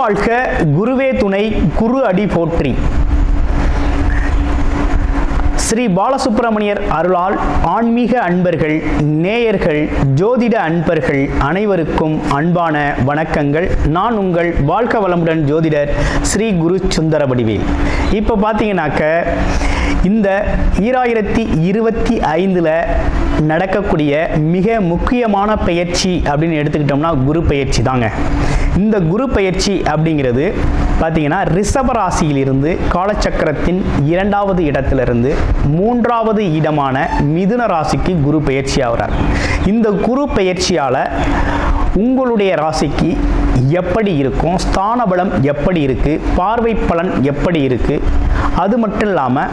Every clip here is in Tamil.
குருவாழ்க குருவே துணை குரு அடி போற்றி. ஸ்ரீ பாலசுப்பிரமணியர் அருளால் ஆன்மீக அன்பர்கள், நேயர்கள், ஜோதிட அன்பர்கள் அனைவருக்கும் அன்பான வணக்கங்கள். நான் உங்கள் வாழ்க வளமுடன் ஜோதிடர் ஸ்ரீ குரு சுந்தரவடிவேல். இப்போ பார்த்தீங்கன்னாக்க இந்த 2025 நடக்கக்கூடிய மிக முக்கியமான பயிற்சி அப்படின்னு எடுத்துக்கிட்டோம்னா குரு பயிற்சி தாங்க. இந்த குரு பயிற்சி அப்படிங்கிறது பார்த்தீங்கன்னா ரிஷப ராசியிலிருந்து காலச்சக்கரத்தின் 2வது இடத்திலிருந்து 3வது இடமான மிதுன ராசிக்கு குரு பயிற்சி ஆகிறார். இந்த குரு பயிற்சியால் உங்களுடைய ராசிக்கு எப்படி இருக்கும், ஸ்தான பலம் எப்படி இருக்குது, பார்வை பலன் எப்படி இருக்குது, அது மட்டும் இல்லாமல்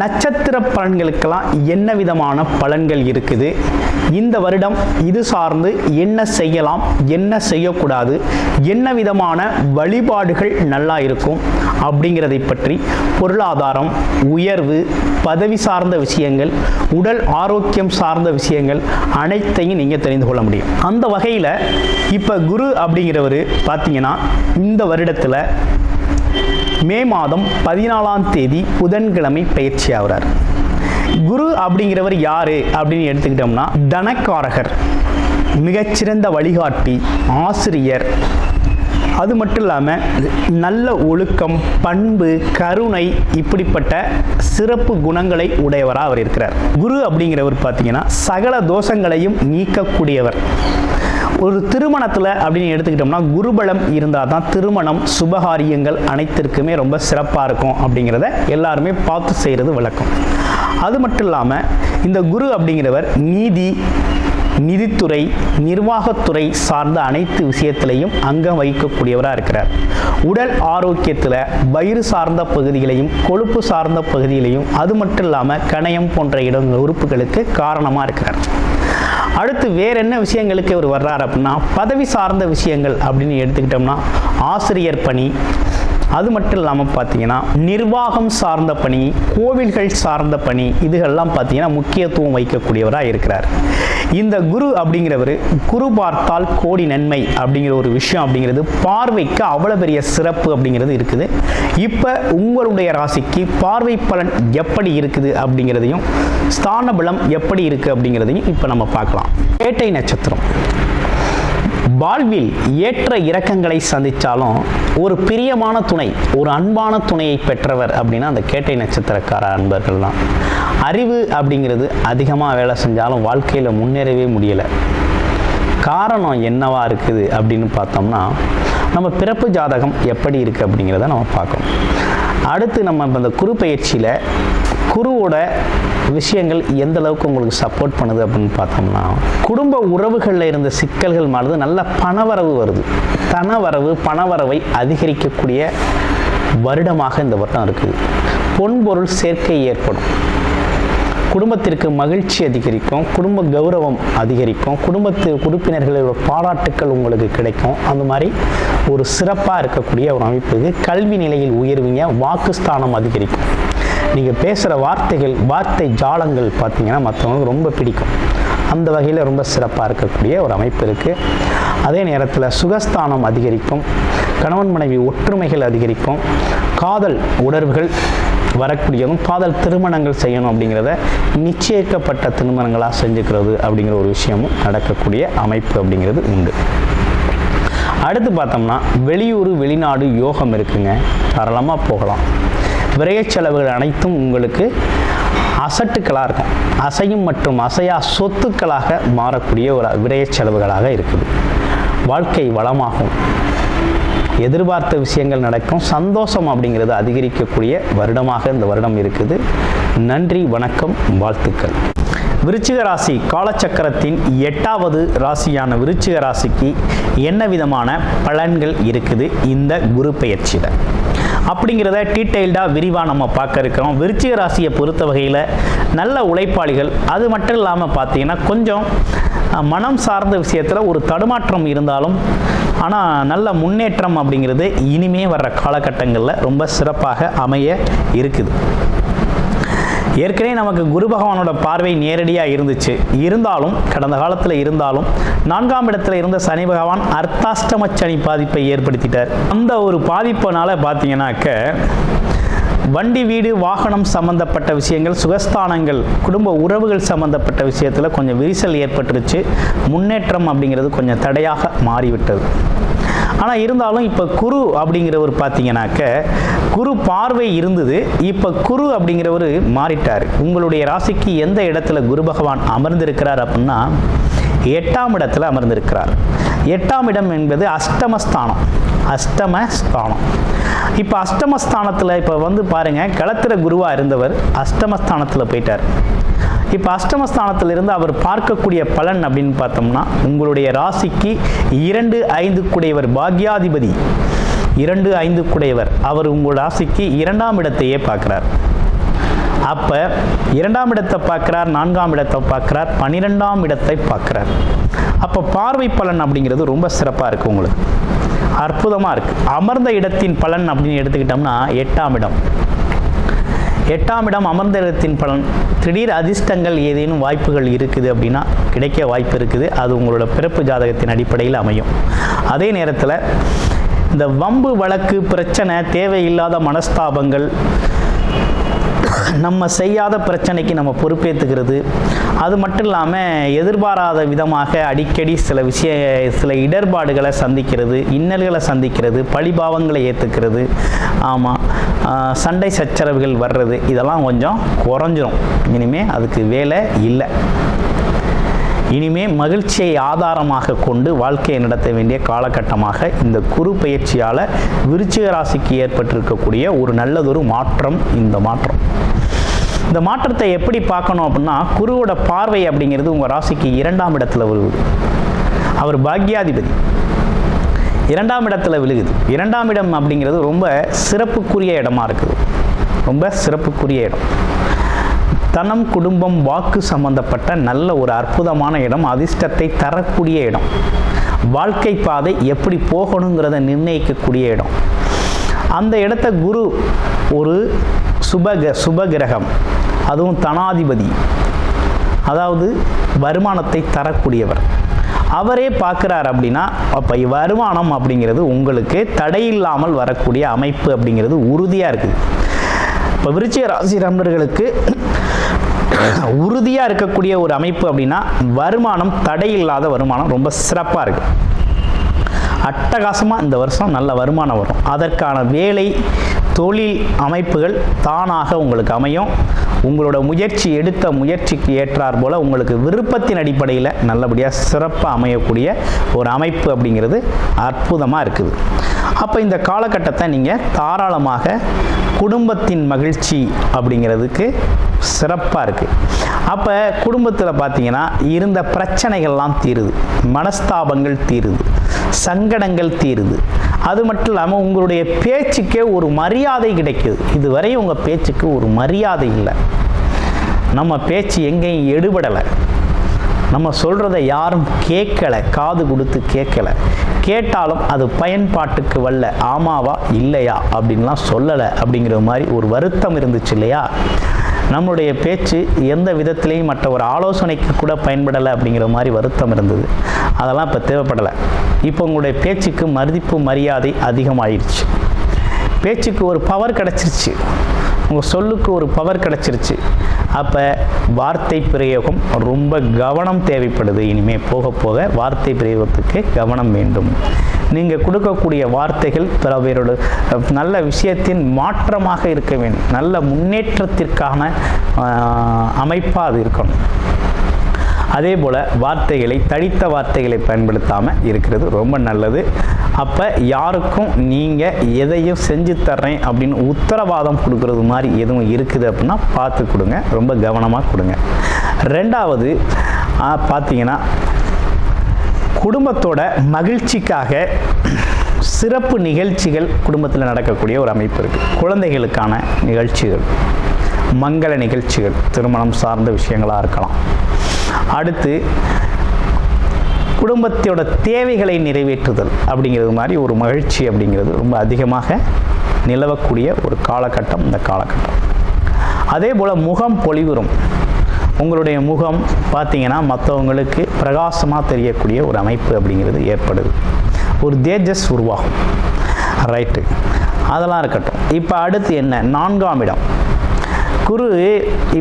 நட்சத்திர பலன்களுக்கெல்லாம் என்ன விதமான பலன்கள் இருக்குது, இந்த வருடம் இது சார்ந்து என்ன செய்யலாம், என்ன செய்யக்கூடாது, என்ன விதமான வழிபாடுகள் நல்லா இருக்கும் அப்படிங்கிறதை பற்றி பொருளாதாரம், உயர்வு, பதவி சார்ந்த விஷயங்கள், உடல் ஆரோக்கியம் சார்ந்த விஷயங்கள் அனைத்தையும் நீங்கள் தெரிந்து கொள்ள முடியும். அந்த வகையில் இப்போ குரு அப்படிங்கிறவர் பார்த்தீங்கன்னா இந்த வருடத்தில் மே மாதம் 14ஆம் தேதி புதன்கிழமை பயிற்சி ஆகிறார். குரு அப்படிங்கிறவர் யாரு அப்படின்னு எடுத்துக்கிட்டோம்னா தனக்காரகர், மிகச்சிறந்த வழிகாட்டி, ஆசிரியர், அது மட்டும் இல்லாமல் நல்ல ஒழுக்கம், பண்பு, கருணை இப்படிப்பட்ட சிறப்பு குணங்களை உடையவராக அவர் இருக்கிறார். குரு அப்படிங்கிறவர் பார்த்தீங்கன்னா சகல தோஷங்களையும் நீக்கக்கூடியவர். ஒரு திருமணத்தில் அப்படின்னு எடுத்துக்கிட்டோம்னா குருபலம் இருந்தால் தான் திருமணம், சுபகாரியங்கள் அனைத்திற்குமே ரொம்ப சிறப்பாக இருக்கும் அப்படிங்கிறத எல்லாருமே பார்த்து செய்கிறது வழக்கம். அது மட்டும் இல்லாமல் இந்த குரு அப்படிங்கிறவர் நீதி, நிதித்துறை, நிர்வாகத்துறை சார்ந்த அனைத்து விஷயத்திலையும் அங்கம் வகிக்கக்கூடியவராக இருக்கிறார். உடல் ஆரோக்கியத்தில் வயிறு சார்ந்த பகுதிகளையும் கொழுப்பு சார்ந்த பகுதிகளையும் அது மட்டும் இல்லாமல் கணையம் போன்ற உறுப்புகளுக்கு காரணமாக இருக்கிறார். அடுத்து வேற என்ன விஷயங்களுக்கு இவர் வர்றார் அப்படின்னா பதவி சார்ந்த விஷயங்கள் அப்படின்னு எடுத்துக்கிட்டோம்னா ஆசிரியர் பணி, அது மட்டும் இல்லாமல் பார்த்தீங்கன்னா நிர்வாகம் சார்ந்த பணி, கோவில்கள் சார்ந்த பணி, இதுகள்லாம் பார்த்தீங்கன்னா முக்கியத்துவம் வைக்கக்கூடியவராக இருக்கிறார். இந்த குரு அப்படிங்கிறவர் குரு பார்த்தால் கோடி நன்மை அப்படிங்கிற ஒரு விஷயம் அப்படிங்கிறது பார்வைக்கு அவ்வளோ பெரிய சிறப்பு அப்படிங்கிறது இருக்குது. இப்போ உங்களுடைய ராசிக்கு பார்வை பலன் எப்படி இருக்குது அப்படிங்கிறதையும் ஸ்தான பலம் எப்படி இருக்குது அப்படிங்கிறதையும் இப்போ நம்ம பார்க்கலாம். கேட்டை நட்சத்திரம் வாழ்வில் ஏற்ற இறக்கங்களை சந்தித்தாலும் ஒரு பிரியமான துணை, ஒரு அன்பான துணையை பெற்றவர் அப்படின்னா அந்த கேட்டை நட்சத்திரக்கார அன்பர்கள் தான். அறிவு அப்படிங்கிறது அதிகமாக வேலை செஞ்சாலும் வாழ்க்கையில் முன்னேறவே முடியலை. காரணம் என்னவா இருக்குது அப்படின்னு பார்த்தோம்னா நம்ம பிறப்பு ஜாதகம் எப்படி இருக்குது அப்படிங்கிறத நம்ம பார்க்கணும். அடுத்து நம்ம இந்த குரு பயிற்சியில் குருவோட விஷயங்கள் எந்த அளவுக்கு உங்களுக்கு சப்போர்ட் பண்ணுது அப்படின்னு பார்த்தோம்னா குடும்ப உறவுகளில் இருந்த சிக்கல்கள் மாறுது, நல்ல பணவரவு வருது. தனவரவு, பணவரவை அதிகரிக்கக்கூடிய வருடமாக இந்த வருடம் இருக்குது. பொன்பொருள் சேர்க்கை ஏற்படும், குடும்பத்திற்கு மகிழ்ச்சி அதிகரிக்கும், குடும்ப கௌரவம் அதிகரிக்கும், குடும்பத்து உறுப்பினர்களோட பாராட்டுக்கள் உங்களுக்கு கிடைக்கும். அந்த மாதிரி ஒரு சிறப்பாக இருக்கக்கூடிய ஒரு அமைப்புக்கு கல்வி நிலையில் உயர்வீங்க, வாக்குஸ்தானம் அதிகரிக்கும். நீங்கள் பேசுகிற வார்த்தைகள், வார்த்தை ஜாலங்கள் பார்த்தீங்கன்னா மற்றவங்களுக்கு ரொம்ப பிடிக்கும். அந்த வகையில் ரொம்ப சிறப்பாக இருக்கக்கூடிய ஒரு அமைப்பு இருக்குது. அதே நேரத்தில் சுகஸ்தானம் அதிகரிக்கும், கணவன் மனைவி ஒற்றுமைகள் அதிகரிக்கும், காதல் உணர்வுகள் வரக்கூடியதும், காதல் திருமணங்கள் செய்யணும் அப்படிங்கிறத நிச்சயிக்கப்பட்ட திருமணங்களாக செஞ்சுக்கிறது அப்படிங்கிற ஒரு விஷயமும் நடக்கக்கூடிய அமைப்பு அப்படிங்கிறது உண்டு. அடுத்து பார்த்தோம்னா வெளியூர், வெளிநாடு யோகம் இருக்குங்க, தாராளமாக போகலாம். விரைய செலவுகள் அனைத்தும் உங்களுக்கு அசட்டுக்களாக இருக்கும், அசையும் மற்றும் அசையா சொத்துக்களாக மாறக்கூடிய ஒரு விரைய செலவுகளாக இருக்குது. வாழ்க்கை வளமாகும், எதிர்பார்த்த விஷயங்கள் நடக்கும், சந்தோஷம் அப்படிங்கிறது அதிகரிக்கக்கூடிய வருடமாக இந்த வருடம் இருக்குது. நன்றி, வணக்கம், வாழ்த்துக்கள். விருச்சிக ராசி காலச்சக்கரத்தின் 8வது ராசியான விருச்சிக ராசிக்கு என்ன விதமான பலன்கள் இருக்குது இந்த குரு பயிற்சியில் அப்படிங்கிறத டீட்டெயில்டாக விரிவாக நம்ம பார்க்க இருக்கிறோம். விருச்சிக ராசியை பொறுத்த வகையில் நல்ல உழைப்பாளிகள், அது மட்டும் இல்லாமல் பார்த்தீங்கன்னா கொஞ்சம் மனம் சார்ந்த விஷயத்தில் ஒரு தடுமாற்றம் இருந்தாலும் ஆனால் நல்ல முன்னேற்றம் அப்படிங்கிறது இனிமே வர்ற காலகட்டங்களில் ரொம்ப சிறப்பாக அமைய இருக்குது. ஏற்கனவே நமக்கு குரு பகவானோட பார்வை நேரடியாக இருந்தாலும் கடந்த காலத்தில் இருந்தாலும் 4ஆம் இடத்துல இருந்த சனி பகவான் அர்த்தாஷ்டம சனி பாதிப்பை ஏற்படுத்திட்டார். அந்த ஒரு பாதிப்பினால பார்த்தீங்கன்னாக்க வண்டி வீடு வாகனம் சம்பந்தப்பட்ட விஷயங்கள், சுகஸ்தானங்கள், குடும்ப உறவுகள் சம்பந்தப்பட்ட விஷயத்தில் கொஞ்சம் விரிசல் ஏற்பட்டுருச்சு. முன்னேற்றம் அப்படிங்கிறது கொஞ்சம் தடையாக மாறிவிட்டது. ஆனால் இருந்தாலும் இப்போ குரு அப்படிங்கிறவர் பார்த்தீங்கன்னாக்க குரு பார்வை இருந்தது, இப்போ குரு அப்படிங்கிறவர் மாறிட்டார். உங்களுடைய ராசிக்கு எந்த இடத்துல குரு பகவான் அமர்ந்திருக்கிறார் அப்படின்னா 8ஆம் இடத்துல அமர்ந்திருக்கிறார். 8ஆம் இடம் என்பது அஷ்டமஸ்தானம். இப்போ அஷ்டமஸ்தானத்தில் இப்போ பாருங்கள், களத்திர குருவாக இருந்தவர் அஷ்டமஸ்தானத்தில் போயிட்டார். இப்போ அஷ்டமஸ்தானத்திலிருந்து அவர் பார்க்கக்கூடிய பலன் அப்படின்னு பார்த்தோம்னா உங்களுடைய ராசிக்கு 2-5 குடையவர் பாக்யாதிபதி, 2-5 குடையவர் அவர் உங்கள் ராசிக்கு 2ஆம் இடத்தையே பார்க்குறார். அப்போ 2ஆம் இடத்தை பார்க்குறார், 4ஆம் இடத்தை பார்க்குறார், 12ஆம் இடத்தை பார்க்குறார். அப்போ பார்வை பலன் அப்படிங்கிறது ரொம்ப சிறப்பாக இருக்குது, உங்களுக்கு அற்புதமாக இருக்குது. அமர்ந்த இடத்தின் பலன் அப்படின்னு எடுத்துக்கிட்டோம்னா 8ஆம் இடம். 8ஆம் இடம் அமர்ந்த இடத்தின் பலன், திடீர் அதிர்ஷ்டங்கள் ஏதேனும் வாய்ப்புகள் இருக்குது அப்படின்னா கிடைக்க வாய்ப்பு இருக்குது. அது உங்களோட பிறப்பு ஜாதகத்தின் அடிப்படையில் அமையும். அதே நேரத்தில் இந்த வம்பு வழக்கு பிரச்சனை, தேவையில்லாத மனஸ்தாபங்கள், நம்ம செய்யாத பிரச்சனைக்கு நம்ம பொறுப்பேற்றுக்கிறது, அது மட்டும் இல்லாமல் எதிர்பாராத விதமாக அடிக்கடி சில இடர்பாடுகளை சந்திக்கிறது, இன்னல்களை சந்திக்கிறது, பழிபாவங்களை ஏற்றுக்கிறது, ஆமாம் சண்டை சச்சரவுகள் வர்றது, இதெல்லாம் கொஞ்சம் குறைஞ்சிரும். இனிமேல் அதுக்கு வேலை இல்லை. இனிமேல் மகிழ்ச்சியை ஆதாரமாக கொண்டு வாழ்க்கையை நடத்த வேண்டிய காலகட்டமாக இந்த குரு பயிற்சியால் விருச்சிக ராசிக்கு ஏற்பட்டிருக்கக்கூடிய ஒரு நல்லதொரு மாற்றம். இந்த மாற்றத்தை எப்படி பார்க்கணும் அப்படின்னா, குருவோட பார்வை அப்படிங்கிறது உங்கள் ராசிக்கு 2ஆம் இடத்துல விழுகுது. அவர் பாக்யாதிபதி 2ஆம் இடத்துல விழுகுது. 2ஆம் இடம் அப்படிங்கிறது ரொம்ப சிறப்புக்குரிய இடமா இருக்குது. ரொம்ப சிறப்புக்குரிய இடம். தனம், குடும்பம், வாக்கு சம்பந்தப்பட்ட நல்ல ஒரு அற்புதமான இடம். அதிர்ஷ்டத்தை தரக்கூடிய இடம். வாழ்க்கை பாதை எப்படி போகணுங்கிறத நிர்ணயிக்கக்கூடிய இடம். அந்த இடத்த குரு ஒரு சுபகிரகம், அதுவும் தனாதிபதி, அதாவது வருமானத்தை தரக்கூடியவர். அவரே பார்க்குறார் அப்படின்னா அப்போ வருமானம் அப்படிங்கிறது உங்களுக்கு தடையில்லாமல் வரக்கூடிய அமைப்பு அப்படிங்கிறது உறுதியாக இருக்குது. இப்போ விருச்சிக ராசி நண்பர்களுக்கு உறுதியாக இருக்கக்கூடிய ஒரு அமைப்பு அப்படின்னா வருமானம், தடையில்லாத வருமானம் ரொம்ப சிறப்பாக இருக்குது. அட்டகாசமாக இந்த வருஷம் நல்ல வருமானம் வரும். அதற்கான வேலை, தொழில் அமைப்புகள் தானாக உங்களுக்கு அமையும். உங்களோட எடுத்த முயற்சிக்கு ஏற்றார் போல் உங்களுக்கு விருப்பத்தின் அடிப்படையில் நல்லபடியாக சிறப்பாக அமையக்கூடிய ஒரு அமைப்பு அப்படிங்கிறது அற்புதமாக இருக்குது. அப்போ இந்த காலகட்டத்தை நீங்கள் தாராளமாக குடும்பத்தின் மகிழ்ச்சி அப்படிங்கிறதுக்கு சிறப்பாக இருக்குது. அப்போ குடும்பத்தில் பார்த்தீங்கன்னா இருந்த பிரச்சனைகள்லாம் தீருது, மனஸ்தாபங்கள் தீருது, சங்கடங்கள் தீருது. அது மட்டும் இல்லாமல் உங்களுடைய பேச்சுக்கே ஒரு மரியாதை கிடைக்குது. இதுவரை உங்கள் பேச்சுக்கு ஒரு மரியாதை இல்லை. நம்ம பேச்சு எங்கேயும் எடுபடலை. நம்ம சொல்கிறத யாரும் கேட்கலை, காது கொடுத்து கேட்கலை. கேட்டாலும் அது பயன்பாட்டுக்கு வரல, ஆமாவா இல்லையா அப்படின்லாம் சொல்லலை அப்படிங்கிற மாதிரி ஒரு வருத்தம் இருந்துச்சு இல்லையா? நம்மளுடைய பேச்சு எந்த விதத்திலையும் மற்ற ஒரு ஆலோசனைக்கு கூட பயன்படலை அப்படிங்கிற மாதிரி வருத்தம் இருந்தது. அதெல்லாம் இப்போ தேவைப்படலை. இப்போ உங்களுடைய பேச்சுக்கு மதிப்பு மரியாதை அதிகமாகிடுச்சு. பேச்சுக்கு ஒரு பவர் கிடச்சிருச்சு, உங்கள் சொல்லுக்கு ஒரு பவர் கிடச்சிருச்சு. அப்போ வார்த்தை பிரயோகம் ரொம்ப கவனம் தேவைப்படுது. இனிமேல் போக போக வார்த்தை பிரயோகத்துக்கு கவனம் வேண்டும். நீங்கள் கொடுக்கக்கூடிய வார்த்தைகள் பிற பேரோட நல்ல விஷயத்தின் மாற்றமாக இருக்க வேண்டும். நல்ல முன்னேற்றத்திற்கான அமைப்பாக அது இருக்கணும். அதே போல் வார்த்தைகளை, தடித்த வார்த்தைகளை பயன்படுத்தாமல் இருக்கிறது ரொம்ப நல்லது. அப்போ யாருக்கும் நீங்கள் எதையும் செஞ்சு தர்றேன் அப்படின்னு உத்தரவாதம் கொடுக்கறது மாதிரி எதுவும் இருக்குது அப்படின்னா பார்த்து கொடுங்க, ரொம்ப கவனமாக கொடுங்க. ரெண்டாவது பார்த்தீங்கன்னா குடும்பத்தோட மகிழ்ச்சிக்காக சிறப்பு நிகழ்ச்சிகள் குடும்பத்தில் நடக்கக்கூடிய ஒரு அமைப்பு இருக்குது. குழந்தைகளுக்கான நிகழ்ச்சிகள், மங்கள நிகழ்ச்சிகள், திருமணம் சார்ந்த விஷயங்களாக இருக்கலாம். அடுத்து குடும்பத்தோட தேவைகளை நிறைவேற்றுதல் அப்படிங்கிறது மாதிரி ஒரு மகிழ்ச்சி அப்படிங்கிறது ரொம்ப அதிகமாக நிலவக்கூடிய ஒரு காலகட்டம் இந்த காலகட்டம். அதே போல் முகம் பொலிவுறும். உங்களுடைய முகம் பார்த்தீங்கன்னா மற்றவங்களுக்கு பிரகாசமாக தெரியக்கூடிய ஒரு அமைப்பு அப்படிங்கிறது ஏற்படுது. ஒரு தேஜஸ் உருவாகும். ரைட்டு, அதெல்லாம் இருக்கட்டும். இப்போ அடுத்து என்ன? 4ஆம் இடம். குரு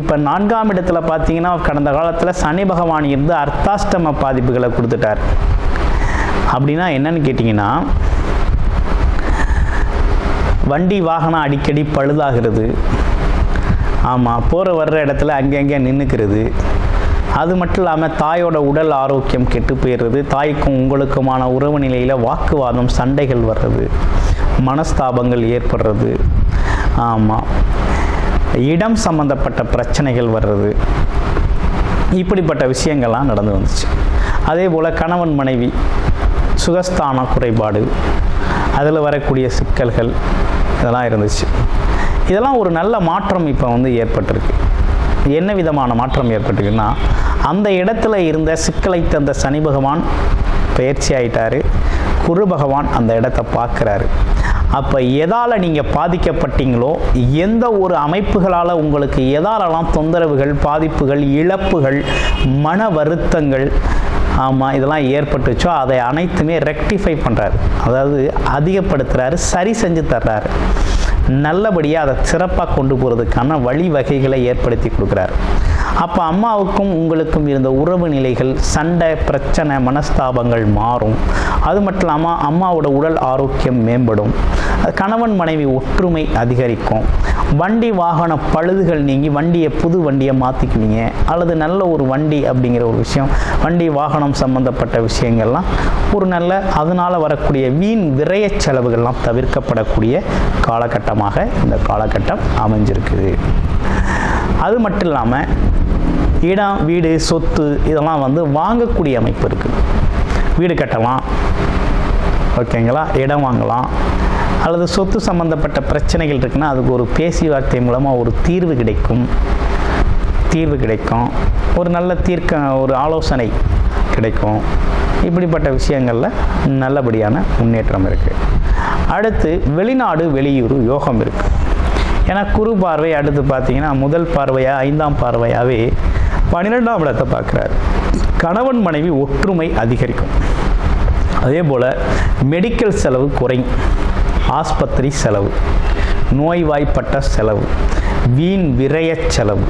இப்போ 4ஆம் இடத்துல பார்த்தீங்கன்னா கடந்த காலத்தில் சனி பகவான் இருந்து அர்த்தாஷ்டம பாதிப்புகளை கொடுத்துட்டார். அப்படின்னா என்னன்னு கேட்டிங்கன்னா, வண்டி வாகனம் அடிக்கடி பழுதாகிறது. ஆமாம், போகிற வர்ற இடத்துல அங்கங்கே நின்றுக்கிறது. அது மட்டும் இல்லாமல் தாயோட உடல் ஆரோக்கியம் கெட்டு போயிடுறது. தாய்க்கும் உங்களுக்குமான உறவு நிலையில் வாக்குவாதம், சண்டைகள் வர்றது, மனஸ்தாபங்கள் ஏற்படுறது. ஆமாம், இடம் சம்பந்தப்பட்ட பிரச்சனைகள் வர்றது, இப்படிப்பட்ட விஷயங்கள்லாம் நடந்து வந்துச்சு. அதே போல் கணவன் மனைவி சுகஸ்தான குறைபாடு, அதில் வரக்கூடிய சிக்கல்கள் இதெல்லாம் இருந்துச்சு. இதெல்லாம் ஒரு நல்ல மாற்றம் இப்போ வந்து ஏற்பட்டிருக்கு. என்ன விதமான மாற்றம் ஏற்பட்டிருக்குன்னா, அந்த இடத்துல இருந்த சிக்கலை தந்த சனி பகவான் பயிற்சி ஆயிட்டாரு. குரு பகவான் அந்த இடத்த பார்க்குறாரு. அப்போ எதால் நீங்கள் பாதிக்கப்பட்டீங்களோ, எந்த ஒரு அமைப்புகளால் உங்களுக்கு எதாலெல்லாம் தொந்தரவுகள், பாதிப்புகள், இழப்புகள், மன வருத்தங்கள், ஆமாம், இதெல்லாம் ஏற்பட்டுச்சோ அதை அனைத்துமே ரெக்டிஃபை பண்ணுறாரு. அதாவது அதிகப்படுத்துகிறாரு, சரி செஞ்சு தர்றாரு. நல்லபடியாக அதை சிறப்பாக கொண்டு போகிறதுக்கான வழிவகைகளை ஏற்படுத்தி கொடுக்குறாரு. அப்போ அம்மாவுக்கும் உங்களுக்கும் இருந்த உறவு நிலைகள், சண்டை, பிரச்சனை, மனஸ்தாபங்கள் மாறும். அது மட்டும் இல்லாமல் அம்மாவோட உடல் ஆரோக்கியம் மேம்படும். கணவன் மனைவி ஒற்றுமை அதிகரிக்கும். வண்டி வாகன பழுதுகள் நீங்கி வண்டியை புது வண்டியை மாற்றிக்குவீங்க. அல்லது நல்ல ஒரு வண்டி அப்படிங்கிற ஒரு விஷயம், வண்டி வாகனம் சம்பந்தப்பட்ட விஷயங்கள்லாம் ஒரு நல்ல, அதனால் வரக்கூடிய வீண் விரய செலவுகள்லாம் தவிர்க்கப்படக்கூடிய காலகட்டமாக இந்த காலகட்டம் அமைஞ்சிருக்குது. அது மட்டும் இல்லாமல் இடம், வீடு, சொத்து இதெல்லாம் வந்து வாங்கக்கூடிய அமைப்பு இருக்குது. வீடு கட்டலாம், ஓகேங்களா, இடம் வாங்கலாம். அல்லது சொத்து சம்பந்தப்பட்ட பிரச்சனைகள் இருக்குன்னா அதுக்கு ஒரு பேச்சுவார்த்தை மூலமாக ஒரு தீர்வு கிடைக்கும். ஒரு நல்ல ஒரு ஆலோசனை கிடைக்கும். இப்படிப்பட்ட விஷயங்களில் நல்லபடியான முன்னேற்றம் இருக்குது. அடுத்து வெளிநாடு, வெளியூர் யோகம் இருக்குது. ஏன்னா குரு பார்வை அடுத்து பார்த்தீங்கன்னா முதல் பார்வையாக 5ஆம் பார்வையாகவே 12ஆம் இடத்தை பார்க்குறாரு. கணவன் மனைவி ஒற்றுமை அதிகரிக்கும். அதே போல் மெடிக்கல் செலவு குறையும். ஆஸ்பத்திரி செலவு, நோய்வாய்ப்பட்ட செலவு, வீண் விரய செலவு,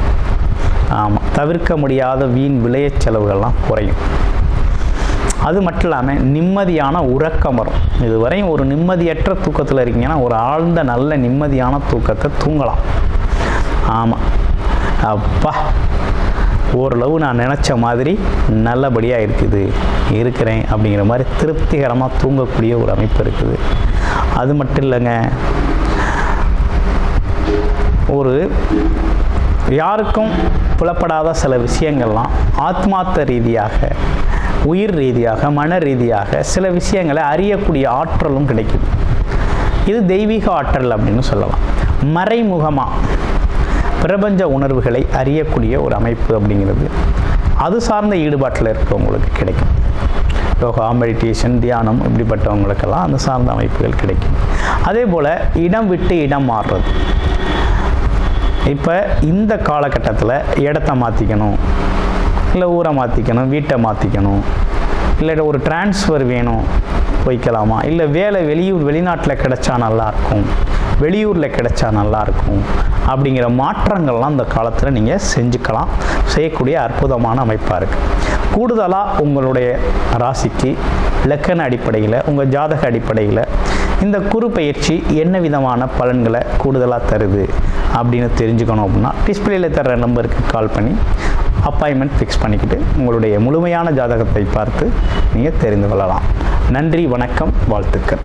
ஆமாம், தவிர்க்க முடியாத வீண் விளைய செலவுகள்லாம் குறையும். அது மட்டும் இல்லாமல் நிம்மதியான உறக்கம் வரும். இதுவரையும் ஒரு நிம்மதியற்ற தூக்கத்தில் இருக்கீங்கன்னா ஒரு ஆழ்ந்த நல்ல நிம்மதியான தூக்கத்தை தூங்கலாம். ஆமாம், அப்பா ஓரளவு நான் நினச்ச மாதிரி நல்லபடியாக இருக்கிறேன் அப்படிங்கிற மாதிரி திருப்திகரமாக தூங்கக்கூடிய ஒரு அமைப்பு இருக்குது. அது மட்டும் இல்லைங்க, ஒரு யாருக்கும் புலப்படாத சில விஷயங்கள்லாம் ஆத்மார்த்த ரீதியாக, உயிர் ரீதியாக, மன ரீதியாக சில விஷயங்களை அறியக்கூடிய ஆற்றலும் கிடைக்குது. இது தெய்வீக ஆற்றல் அப்படின்னு சொல்லலாம். மறைமுகமாக பிரபஞ்ச உணர்வுகளை அறியக்கூடிய ஒரு அமைப்பு அப்படிங்கிறது அது சார்ந்த ஈடுபாட்டில் இருக்கிறவங்களுக்கு கிடைக்கும். யோகா, மெடிடேஷன், தியானம் இப்படிப்பட்டவங்களுக்கெல்லாம் அந்த சார்ந்த அமைப்புகள் கிடைக்கும். அதே போல் இடம் விட்டு இடம் மாறுறது. இப்போ இந்த காலகட்டத்தில் இடத்த மாற்றிக்கணும், இல்லை ஊரை மாற்றிக்கணும், வீட்டை மாற்றிக்கணும், இல்லை ஒரு டிரான்ஸ்ஃபர் வேணும், போய்க்கலாமா, இல்லை வேலை வெளிநாட்டில் கிடைச்சா நல்லாயிருக்கும், வெளியூரில் கிடைச்சா நல்லாயிருக்கும் அப்படிங்கிற மாற்றங்கள்லாம் இந்த காலத்தில் நீங்கள் செஞ்சுக்கலாம். செய்யக்கூடிய அற்புதமான அமைப்பாக இருக்குது. கூடுதலாக உங்களுடைய ராசிக்கு லக்கண அடிப்படையில், உங்கள் ஜாதக அடிப்படையில் இந்த குரு பயிற்சி என்ன விதமான பலன்களை கூடுதலாக தருது அப்படின்னு தெரிஞ்சுக்கணும் அப்படின்னா டிஸ்பிளேயில் தர்ற நம்பருக்கு கால் பண்ணி அப்பாயின்மெண்ட் ஃபிக்ஸ் பண்ணிக்கிட்டு உங்களுடைய முழுமையான ஜாதகத்தை பார்த்து நீங்கள் தெரிந்து கொள்ளலாம். நன்றி, வணக்கம், வாழ்த்துக்கள்.